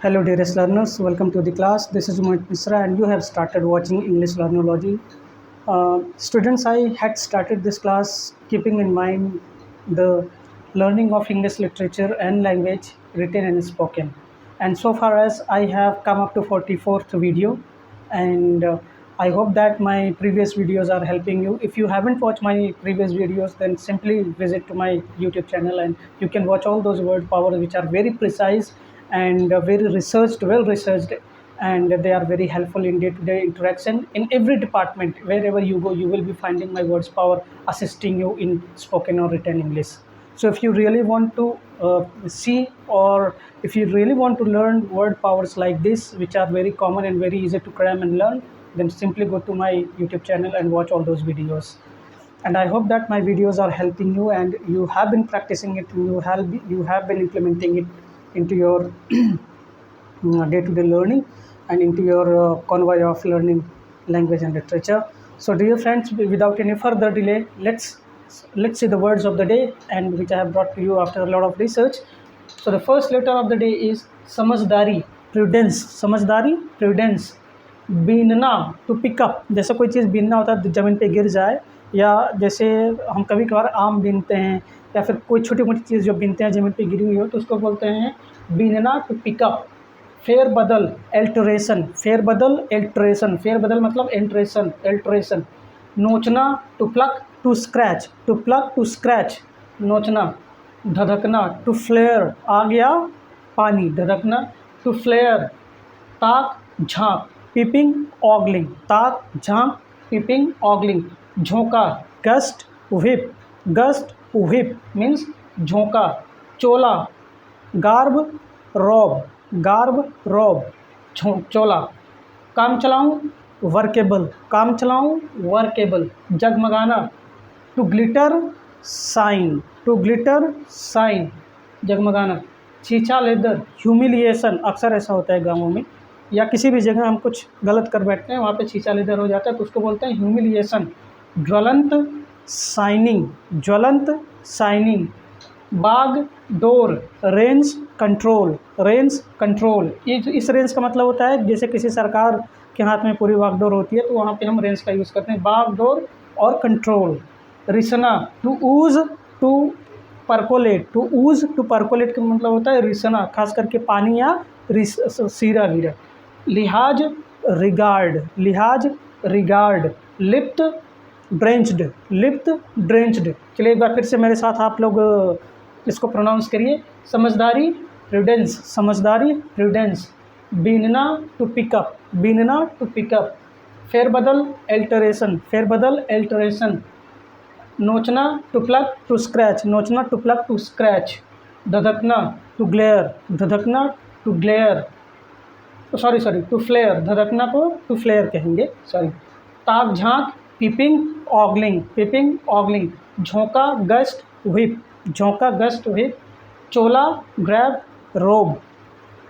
Hello dearest learners, welcome to the class. This is Mohit Misra and you have started watching English Learnology. Students, I had started this class keeping in mind the learning of English literature and language written and spoken. And so far as I have come up to 44th video, and I hope that my previous videos are helping you. If you haven't watched my previous videos, then simply visit to my YouTube channel and you can watch all those word powers which are very precise and very researched, well researched, and they are very helpful in day-to-day interaction in every department. Wherever you go, you will be finding my words power assisting you in spoken or written English. So if you really want to see, or if you really want to learn word powers like this, which are very common and very easy to cram and learn, then simply go to my YouTube channel and watch all those videos. And I hope that my videos are helping you and you have been practicing it, you have been implementing it into your day-to-day learning and into your convoy of learning language and literature. So dear friends, without any further delay, let's see the words of the day, and which I have brought to you after a lot of research. So the first letter of the day is समझदारी, prudence. समझदारी, prudence. बीनना, to pick up. जैसे कोई चीज़ बीनना होता है ज़मीन पे गिर जाए, या जैसे हम कभी कभार आम बीनते हैं या फिर कोई छोटी मोटी चीज़ जो बीनते हैं ज़मीन पे गिरी हुई हो, तो उसको बोलते हैं बीनना, टू पिकअप. फेर बदल, एल्टरेशन. फेर बदल, एल्टरेशन. फेर बदल मतलब एल्टरेशन, एल्टरेशन. नोचना, to pluck, to scratch. To pluck, to scratch, नोचना. धधकना, टू फ्लेयर. आ गया पानी, धधकना, टू फ्लेयर. ताक झांक, पीपिंग ऑगलिंग. ताक झांक, पीपिंग ऑगलिंग. झोंका, gust whip. Gust whip means झोंका. चोला, गार्ब रॉब. गार्ब रॉब, चोला. काम चलाऊँ, वर्केबल. काम चलाऊँ, वर्केबल. जगमगाना, to glitter shine. To glitter shine, जगमगाना. छीछा लेदर, ह्यूमिलिएशन. अक्सर ऐसा होता है गाँवों में या किसी भी जगह हम कुछ गलत कर बैठते हैं, वहाँ पे छीछा लेदर हो जाता है, तो उसको बोलते हैं ह्यूमिलिएशन. ज्वलंत साइनिंग. ज्वलंत साइनिंग. बाग डोर, रेंज कंट्रोल. रेंज कंट्रोल, इस रेंज का मतलब होता है जैसे किसी सरकार के हाथ में पूरी बागडोर होती है, तो वहाँ पे हम रेंज का यूज़ करते हैं, बागडोर और कंट्रोल. रिसना, to ooze, to percolate. To ooze, to percolate का मतलब होता है रिसना, खास करके पानी या सीरा वीरा. लिहाज, रिगार्ड. लिहाज, रिगार्ड. लिप्त, ड्रेंच्ड. लिप्त, ड्रेंच्ड. चलिए एक बार फिर से मेरे साथ आप लोग इसको प्रोनाउंस करिए. समझदारी, प्रूडेंस. समझदारी, प्रूडेंस. बीनना, टू पिकअप. बीनना, टू पिकअप. फेरबदल, एल्टरेशन. फेरबदल, एल्टरेशन. नोचना, टू प्लक, टू स्क्रैच. नोचना, टू प्लक, टू स्क्रैच. धधकना, टू ग्लेयर. धधकना, to glare. Sorry to flare. धधकना को टू फ्लेयर कहेंगे, सॉरी. ताक झांक, पीपिंग ऑगलिंग. Peeping ogling. झोंका, गस्ट व्हिप. झोंका, गस्ट व्हिप. चोला, ग्रैब रोब.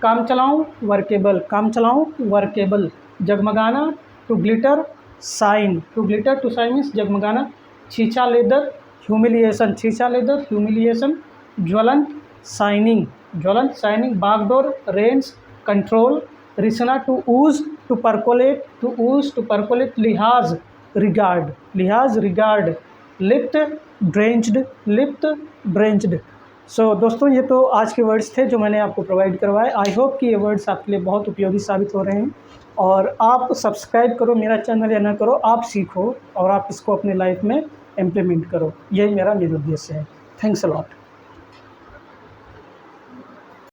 काम चलाऊँ, वर्केबल. काम चलाऊँ, वर्केबल. जगमगाना, to glitter shine. To glitter, to shine means जगमगाना. छीछा लेदर, ह्यूमिलिएशन. छीछा लेदर, ह्यूमिलिएशन. ज्वलंत साइनिंग. ज्वलंत साइनिंग. बागडोर, रेंज कंट्रोल. रिसना, to ooze, to percolate. To ooze, to percolate. लिहाज, रिगार्ड. लिहाज, रिगार्ड. लिप्त, ड्रेंच्ड. लिप्त, ड्रेंच्ड. सो दोस्तों, ये तो आज के वर्ड्स थे जो मैंने आपको प्रोवाइड करवाए. आई होप कि ये वर्ड्स आपके लिए बहुत उपयोगी साबित हो रहे हैं, और आप सब्सक्राइब करो मेरा चैनल या ना करो, आप सीखो और आप इसको अपने लाइफ में इम्प्लीमेंट करो. यही मेरा उद्देश्य है. Thanks a lot.